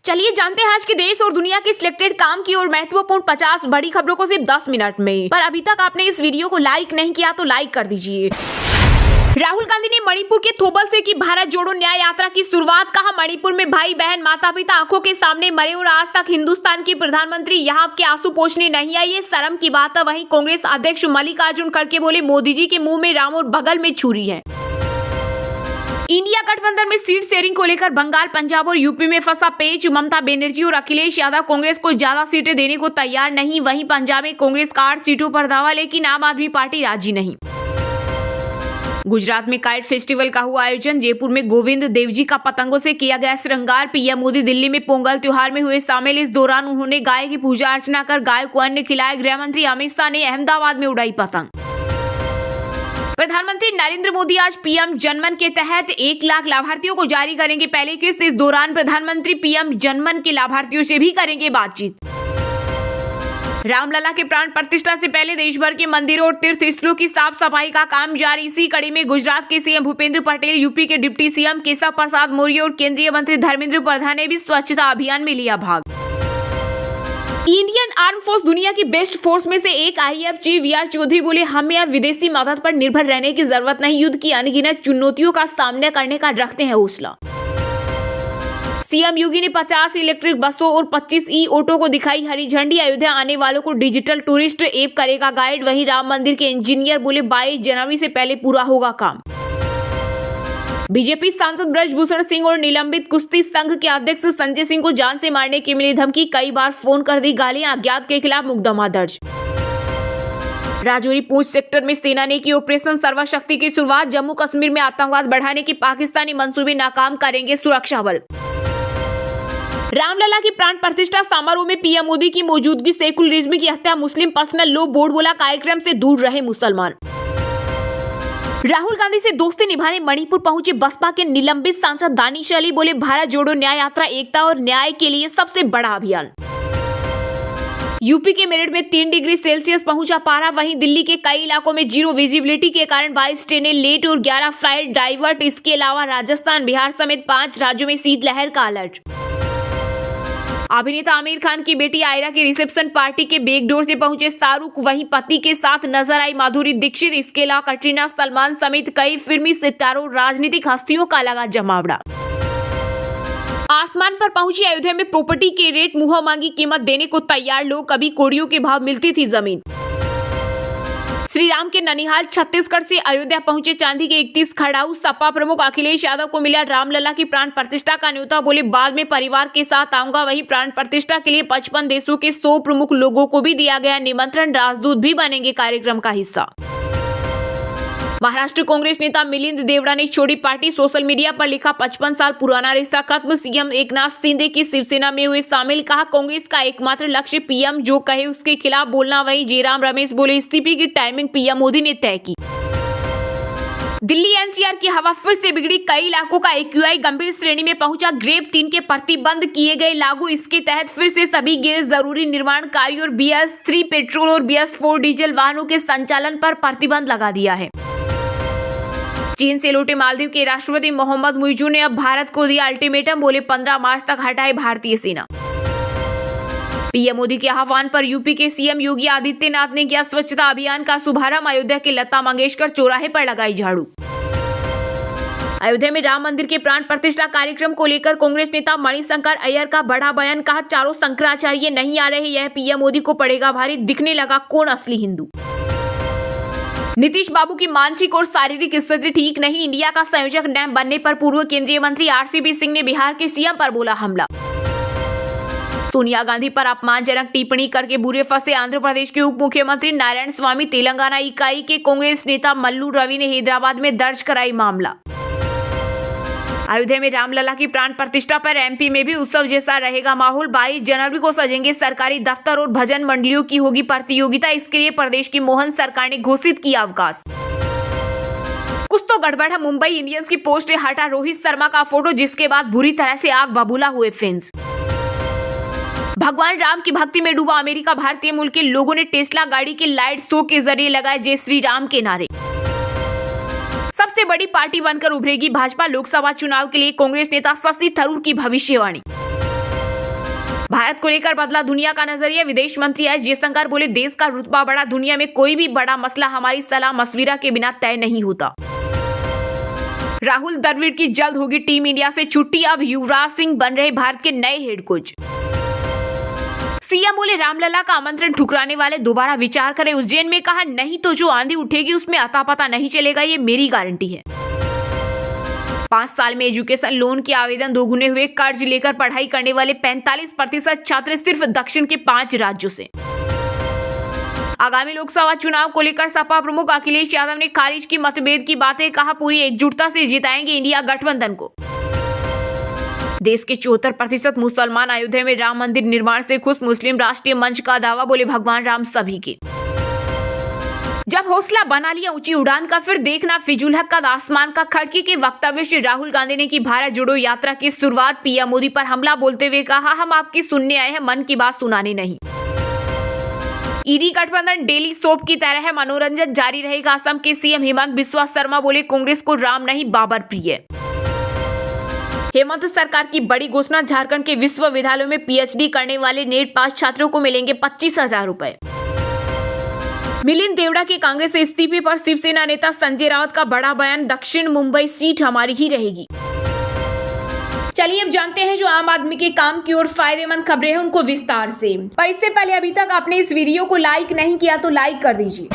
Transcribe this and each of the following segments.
चलिए जानते हैं आज के देश और दुनिया की सिलेक्टेड काम की और महत्वपूर्ण 50 बड़ी खबरों को सिर्फ 10 मिनट में। पर अभी तक आपने इस वीडियो को लाइक नहीं किया तो लाइक कर दीजिए। राहुल गांधी ने मणिपुर के थोबल से की भारत जोड़ो न्याय यात्रा की शुरुआत। कहा, मणिपुर में भाई बहन माता पिता आंखों के सामने मरे और आज तक हिंदुस्तान की प्रधानमंत्री यहाँ के आंसू पोंछने नहीं आई, ये शर्म की बात है। वहीं कांग्रेस अध्यक्ष मल्लिकार्जुन खड़गे बोले, मोदी जी के मुंह में राम और बगल में छुरी है। इंडिया गठबंधन में सीट शेयरिंग को लेकर बंगाल, पंजाब और यूपी में फंसा पेच। ममता बनर्जी और अखिलेश यादव कांग्रेस को ज्यादा सीटें देने को तैयार नहीं। वहीं पंजाब में कांग्रेस का 8 सीटों पर दावा, लेकिन आम आदमी पार्टी राजी नहीं। गुजरात में काइट फेस्टिवल का हुआ आयोजन। जयपुर में गोविंद देव जी का पतंगों से किया गया श्रृंगार। पीएम मोदी दिल्ली में पोंगल त्योहार में हुए शामिल। इस दौरान उन्होंने गाय की पूजा अर्चना कर गाय को अन्न खिलाया। गृह मंत्री अमित शाह ने अहमदाबाद में उड़ाई पतंग। प्रधानमंत्री नरेंद्र मोदी आज पीएम जनमन के तहत 1 लाख लाभार्थियों को जारी करेंगे पहली किस्त। इस दौरान प्रधानमंत्री पीएम जनमन के लाभार्थियों से भी करेंगे बातचीत। रामलला के प्राण प्रतिष्ठा से पहले देश भर के मंदिरों और तीर्थ स्थलों की साफ सफाई का काम जारी। इसी कड़ी में गुजरात के सीएम भूपेंद्र पटेल, यूपी के डिप्टी सीएम केशव प्रसाद मौर्य और केंद्रीय मंत्री धर्मेंद्र प्रधान ने भी स्वच्छता अभियान में लिया भाग। इंडियन आर्म फोर्स दुनिया की बेस्ट फोर्स में से एक। आईएएफ चीफ वीआर चौधरी बोले, हमें अब विदेशी मदद पर निर्भर रहने की जरूरत नहीं। युद्ध की अनगिनत चुनौतियों का सामना करने का रखते हैं हौसला। सीएम योगी ने 50 इलेक्ट्रिक बसों और 25 ई ऑटो को दिखाई हरी झंडी। अयोध्या आने वालों को डिजिटल टूरिस्ट ऐप करेगा गाइड। वहीं राम मंदिर के इंजीनियर बोले, 22 जनवरी से पहले पूरा होगा काम। बीजेपी सांसद ब्रजभूषण सिंह और निलंबित कुश्ती संघ के अध्यक्ष संजय सिंह को जान से मारने की मिली धमकी। कई बार फोन कर दी गालियां। अज्ञात के खिलाफ मुकदमा दर्ज। राजौरी पूंछ सेक्टर में सेना ने की ऑपरेशन सर्वशक्ति की शुरुआत। जम्मू कश्मीर में आतंकवाद बढ़ाने के पाकिस्तानी मंसूबे नाकाम करेंगे सुरक्षा बल। रामलला की प्राण प्रतिष्ठा समारोह में पीएम मोदी की मौजूदगी। शेखुल रिजवी की हत्या मुस्लिम पर्सनल लॉ बोर्ड बोला, कार्यक्रम से दूर रहे मुसलमान। राहुल गांधी से दोस्ती निभाने मणिपुर पहुंचे बसपा के निलंबित सांसद दानिश अली। बोले, भारत जोड़ो न्याय यात्रा एकता और न्याय के लिए सबसे बड़ा अभियान। यूपी के मेरठ में 3 डिग्री सेल्सियस पहुंचा पारा। वहीं दिल्ली के कई इलाकों में जीरो विजिबिलिटी के कारण 22 ट्रेनें लेट और 11 फ्लाइट डाइवर्ट। इसके अलावा राजस्थान, बिहार समेत 5 राज्यों में शीतलहर का अलर्ट। अभिनेता आमिर खान की बेटी आयरा की रिसेप्शन पार्टी के बैकडोर से पहुंचे शाहरुख। वहीं पति के साथ नजर आई माधुरी दीक्षित। इसके अलावा कटरीना, सलमान समेत कई फिल्मी सितारों, राजनीतिक हस्तियों का लगा जमावड़ा। आसमान पर पहुंची अयोध्या में प्रॉपर्टी के रेट। मुंह मांगी कीमत देने को तैयार लोग। कभी कोड़ियों के भाव मिलती थी जमीन। श्री राम के ननिहाल छत्तीसगढ़ से अयोध्या पहुंचे चांदी के 31 खड़ाऊ। सपा प्रमुख अखिलेश यादव को मिला रामलला की प्राण प्रतिष्ठा का न्योता। बोले, बाद में परिवार के साथ आऊंगा। वहीं प्राण प्रतिष्ठा के लिए 55 देशों के 100 प्रमुख लोगों को भी दिया गया निमंत्रण। राजदूत भी बनेंगे कार्यक्रम का हिस्सा। महाराष्ट्र कांग्रेस नेता मिलिंद देवड़ा ने छोड़ी पार्टी। सोशल मीडिया पर लिखा, 55 साल पुराना रिश्ता खत्म। सीएम एकनाथ शिंदे की शिवसेना में हुए शामिल। कहा, कांग्रेस का एकमात्र लक्ष्य पीएम जो कहे उसके खिलाफ बोलना। वहीं जयराम रमेश बोले, इस्तीफे की टाइमिंग पीएम मोदी ने तय की। दिल्ली एनसीआर की हवा फिर से बिगड़ी। कई इलाकों का एक्यूआई गंभीर श्रेणी में पहुंचा। ग्रेड 3 के प्रतिबंध किए गए लागू। इसके तहत फिर से सभी गैर जरूरी निर्माण कार्यों और BS3 पेट्रोल और BS4 डीजल वाहनों के संचालन पर प्रतिबंध लगा दिया है। चीन से लौटे मालदीव के राष्ट्रपति मोहम्मद मुइजू ने अब भारत को दिया अल्टीमेटम। बोले, 15 मार्च तक हटाए भारतीय सेना। पीएम मोदी के आह्वान पर यूपी के सीएम योगी आदित्यनाथ ने किया स्वच्छता अभियान का शुभारंभ। अयोध्या के लता मंगेशकर चौराहे पर लगाई झाड़ू। अयोध्या में राम मंदिर के प्राण प्रतिष्ठा कार्यक्रम को लेकर कांग्रेस नेता मणिशंकर अय्यर का बड़ा बयान। कहा, चारों शंकराचार्य नहीं आ रहे, यह पीएम मोदी को पड़ेगा भारी। दिखने लगा कौन असली हिंदू। नीतीश बाबू की मानसिक और शारीरिक स्थिति ठीक नहीं। इंडिया का संयोजक डैम बनने पर पूर्व केंद्रीय मंत्री आरसीपी सिंह ने बिहार के सीएम पर बोला हमला। सोनिया गांधी पर अपमानजनक टिप्पणी करके बुरे फंसे आंध्र प्रदेश के उप मुख्यमंत्री नारायण स्वामी। तेलंगाना इकाई के कांग्रेस नेता मल्लू रवि ने हैदराबाद में दर्ज कराई मामला। अयोध्या में रामलला की प्राण प्रतिष्ठा पर एमपी में भी उत्सव जैसा रहेगा माहौल। 22 जनवरी को सजेंगे सरकारी दफ्तर और भजन मंडलियों की होगी प्रतियोगिता। इसके लिए प्रदेश की मोहन सरकार ने घोषित किया अवकाश। कुछ तो गड़बड़ है। मुंबई इंडियंस की पोस्ट से हटा रोहित शर्मा का फोटो, जिसके बाद बुरी तरह से आग बबूला हुए फैंस। भगवान राम की भक्ति में डूबा अमेरिका। भारतीय मूल के लोगों ने टेस्ला गाड़ी के लाइट शो के जरिए लगाए जय श्री राम के नारे। सबसे बड़ी पार्टी बनकर उभरेगी भाजपा। लोकसभा चुनाव के लिए कांग्रेस नेता शशि थरूर की भविष्यवाणी। भारत को लेकर बदला दुनिया का नजरिया। विदेश मंत्री एस जयशंकर बोले, देश का रुतबा बढ़ा, दुनिया में कोई भी बड़ा मसला हमारी सलाह मशविरा के बिना तय नहीं होता। राहुल द्रविड़ की जल्द होगी टीम इंडिया से छुट्टी, अब युवराज सिंह बन रहे भारत के नए हेड कोच। सीएम बोले, रामलला का आमंत्रण ठुकराने वाले दोबारा विचार करें। उज्जैन में कहा, नहीं तो जो आंधी उठेगी उसमें अता पता नहीं चलेगा, ये मेरी गारंटी है। 5 साल में एजुकेशन लोन के आवेदन दोगुने हुए, कर्ज लेकर पढ़ाई करने वाले 45% छात्र सिर्फ दक्षिण के 5 राज्यों से। आगामी लोकसभा चुनाव को लेकर सपा प्रमुख अखिलेश यादव ने खारिज की मतभेद की बातें, कहा पूरी एकजुटता से जिताएंगे इंडिया गठबंधन को। देश के 74% मुसलमान अयोध्या में राम मंदिर निर्माण से खुश, मुस्लिम राष्ट्रीय मंच का दावा, बोले भगवान राम सभी के। जब हौसला बना लिया ऊंची उड़ान का, फिर देखना फिजूल हक का आसमान का। खड़की के वक्तव्य से राहुल गांधी ने की भारत जोड़ो यात्रा की शुरुआत। पीएम मोदी पर हमला बोलते हुए कहा, हम आपकी सुनने आए हैं, मन की बात सुनाने नहीं। ईडी गठबंधन डेली सोप की तरह है, मनोरंजन जारी रहेगा। असम के सीएम हेमंत बिस्वा शर्मा बोले, कांग्रेस को राम नहीं बाबर प्रिय। हेमंत सरकार की बड़ी घोषणा, झारखंड के विश्वविद्यालयों में पीएचडी करने वाले नेट पास छात्रों को मिलेंगे 25,000 रुपए। मिलिंद देवड़ा के कांग्रेस से इस्तीफे पर शिवसेना नेता संजय राउत का बड़ा बयान, दक्षिण मुंबई सीट हमारी ही रहेगी। चलिए अब जानते हैं जो आम आदमी के काम की और फायदेमंद खबरें हैं उनको विस्तार से। पर इससे पहले अभी तक आपने इस वीडियो को लाइक नहीं किया तो लाइक कर दीजिए।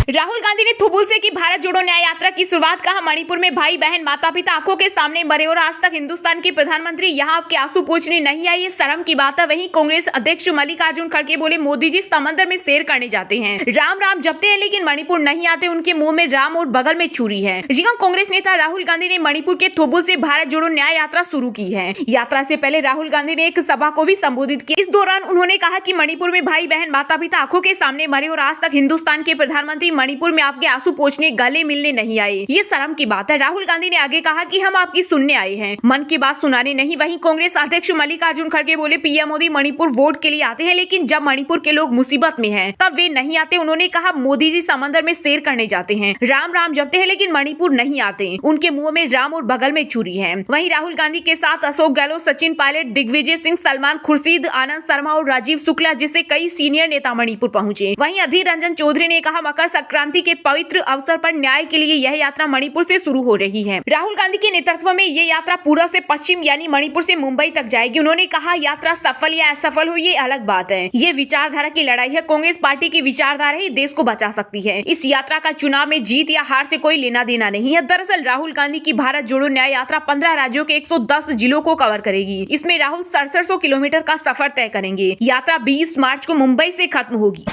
राहुल गांधी ने थुबुल से की भारत जोड़ो न्याय यात्रा की शुरुआत। कहा, मणिपुर में भाई बहन माता पिता आंखों के सामने मरे और आज तक हिंदुस्तान के प्रधानमंत्री यहाँ आपके आंसू पोंछने नहीं आए, ये शर्म की बात है। वहीं कांग्रेस अध्यक्ष मल्लिकार्जुन खड़गे बोले, मोदी जी समंदर में सैर करने जाते हैं, राम राम जपते हैं, लेकिन मणिपुर नहीं आते, उनके मुंह में राम और बगल में छुरी है। जी हां, कांग्रेस नेता राहुल गांधी ने मणिपुर के थुबुल से भारत जोड़ो न्याय यात्रा शुरू की है। यात्रा से पहले राहुल गांधी ने एक सभा को भी संबोधित किया। इस दौरान उन्होंने कहा कि मणिपुर में भाई बहन माता पिता आंखों के सामने मरे और आज तक हिंदुस्तान के प्रधानमंत्री मणिपुर में आपके आंसू पोंछने गले मिलने नहीं आए, ये शर्म की बात है। राहुल गांधी ने आगे कहा कि हम आपकी सुनने आए हैं, मन की बात सुनाने नहीं। वहीं कांग्रेस अध्यक्ष मल्लिकार्जुन खड़गे बोले, पीएम मोदी मणिपुर वोट के लिए आते हैं, लेकिन जब मणिपुर के लोग मुसीबत में हैं तब वे नहीं आते। उन्होंने कहा, मोदी जी समंदर में सैर करने जाते हैं, राम राम जपते हैं, लेकिन मणिपुर नहीं आते, उनके मुंह में राम और बगल में छुरी है। वहीं राहुल गांधी के साथ अशोक गहलोत, सचिन पायलट, दिग्विजय सिंह, सलमान खुर्शीद, आनंद शर्मा और राजीव शुक्ला जैसे कई सीनियर नेता मणिपुर पहुंचे। वहीं अधीर रंजन चौधरी ने कहा, मकर संक्रांति के पवित्र अवसर पर न्याय के लिए यह यात्रा मणिपुर से शुरू हो रही है। राहुल गांधी के नेतृत्व में ये यात्रा पूर्व से पश्चिम यानी मणिपुर से मुंबई तक जाएगी। उन्होंने कहा, यात्रा सफल या असफल हो ये अलग बात है, ये विचारधारा की लड़ाई है। कांग्रेस पार्टी की विचारधारा ही देश को बचा सकती है। इस यात्रा का चुनाव में जीत या हार से कोई लेना देना नहीं है। दरअसल राहुल गांधी की भारत जोड़ो न्याय यात्रा 15 राज्यों के 110 जिलों को कवर करेगी। इसमें राहुल 6700 किलोमीटर का सफर तय करेंगे। यात्रा 20 मार्च को मुंबई से खत्म होगी।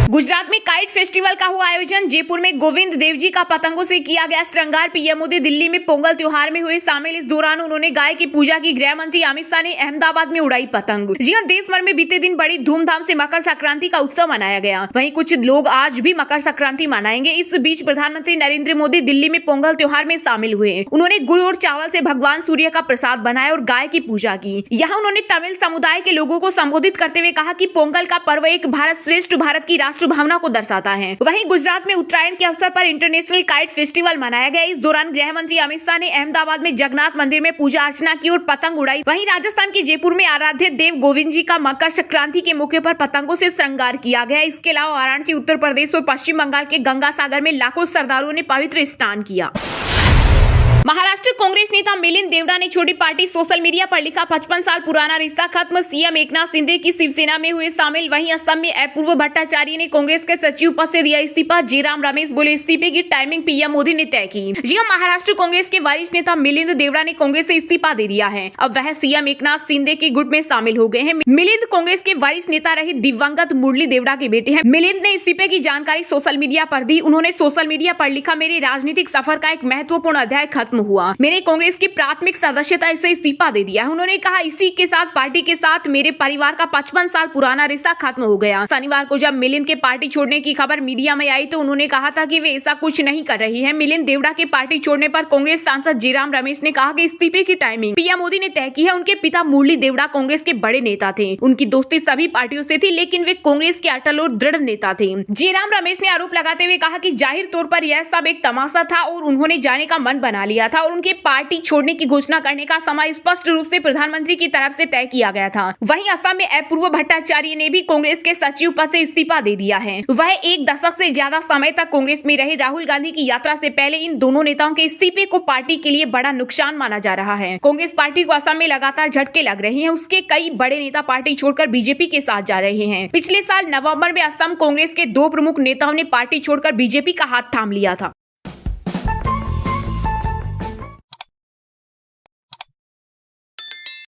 गुजरात में काइट फेस्टिवल का हुआ आयोजन। जयपुर में गोविंद देव जी का पतंगों से किया गया श्रृंगार। पीएम मोदी दिल्ली में पोंगल त्योहार में हुए शामिल। इस दौरान उन्होंने गाय की पूजा की। गृह मंत्री अमित शाह ने अहमदाबाद में उड़ाई पतंग। जी हां, देश भर में बीते दिन बड़ी धूमधाम से मकर संक्रांति का उत्सव मनाया गया। वहीं कुछ लोग आज भी मकर संक्रांति मनाएंगे। इस बीच प्रधानमंत्री नरेंद्र मोदी दिल्ली में पोंगल त्योहार में शामिल हुए। उन्होंने गुड़ और चावल से भगवान सूर्य का प्रसाद बनाया और गाय की पूजा की। यहाँ उन्होंने तमिल समुदाय के लोगों को संबोधित करते हुए कहा कि पोंगल का पर्व एक भारत श्रेष्ठ भारत की राष्ट्र भावना को दर्शाता है। वहीं गुजरात में उत्तरायण के अवसर पर इंटरनेशनल काइट फेस्टिवल मनाया गया। इस दौरान गृह मंत्री अमित शाह ने अहमदाबाद में जगन्नाथ मंदिर में पूजा अर्चना की और पतंग उड़ाई। वहीं राजस्थान के जयपुर में आराध्य देव गोविंद जी का मकर संक्रांति के मौके पर पतंगों से श्रृंगार किया गया। इसके अलावा वाराणसी, उत्तर प्रदेश और पश्चिम बंगाल के गंगा सागर में लाखों श्रद्धालुओं ने पवित्र स्नान किया। महाराष्ट्र कांग्रेस नेता मिलिंद देवड़ा ने छोटी पार्टी सोशल मीडिया पर लिखा, 55 साल पुराना रिश्ता खत्म, सीएम एकनाथ शिंदे की शिवसेना में हुए शामिल। वहीं असम में अपूर्व भट्टाचार्य ने कांग्रेस के सचिव पद से दिया इस्तीफा। जयराम रमेश बोले, इस्तीफे की टाइमिंग पीएम मोदी ने तय की। जी हां, महाराष्ट्र कांग्रेस के वरिष्ठ नेता मिलिंद देवड़ा ने कांग्रेस से इस्तीफा दे दिया है। अब वह सीएम एकनाथ शिंदे के गुट में शामिल हो गए हैं। मिलिंद कांग्रेस के वरिष्ठ नेता रहे दिवंगत मुरली देवड़ा के बेटे हैं। मिलिंद ने इस्तीफे की जानकारी सोशल मीडिया पर दी। उन्होंने सोशल मीडिया पर लिखा, मेरे राजनीतिक सफर का एक महत्वपूर्ण अध्याय खत्म हुआ। मैंने कांग्रेस की प्राथमिक सदस्यता से इस्तीफा दे दिया है। उन्होंने कहा, इसी के साथ पार्टी के साथ मेरे परिवार का 55 साल पुराना रिश्ता खत्म हो गया। शनिवार को जब मिलिंद के पार्टी छोड़ने की खबर मीडिया में आई तो उन्होंने कहा था कि वे ऐसा कुछ नहीं कर रही हैं। मिलिंद देवड़ा के पार्टी छोड़ने पर कांग्रेस सांसद जयराम रमेश ने कहा कि इस्तीफे की टाइमिंग पीएम मोदी ने तय की है। उनके पिता मुरली देवड़ा कांग्रेस के बड़े नेता थे। उनकी दोस्ती सभी पार्टियों से थी, लेकिन वे कांग्रेस के अटल और दृढ़ नेता थे। जयराम रमेश ने आरोप लगाते हुए कहा कि जाहिर तौर पर यह सब एक तमाशा था और उन्होंने जाने का मन बना लिया लिया था और उनके पार्टी छोड़ने की घोषणा करने का समय स्पष्ट रूप से प्रधानमंत्री की तरफ से तय किया गया था। वहीं असम में अपूर्व भट्टाचार्य ने भी कांग्रेस के सचिव पद से इस्तीफा दे दिया है। वह एक दशक से ज्यादा समय तक कांग्रेस में रहे राहुल गांधी की यात्रा से पहले इन दोनों नेताओं के इस्तीफे को पार्टी के लिए बड़ा नुकसान माना जा रहा है। कांग्रेस पार्टी को असम में लगातार झटके लग रहे हैं। उसके कई बड़े नेता पार्टी छोड़कर बीजेपी के साथ जा रहे हैं। पिछले साल नवंबर में असम कांग्रेस के 2 प्रमुख नेताओं ने पार्टी छोड़कर बीजेपी का हाथ थाम लिया था।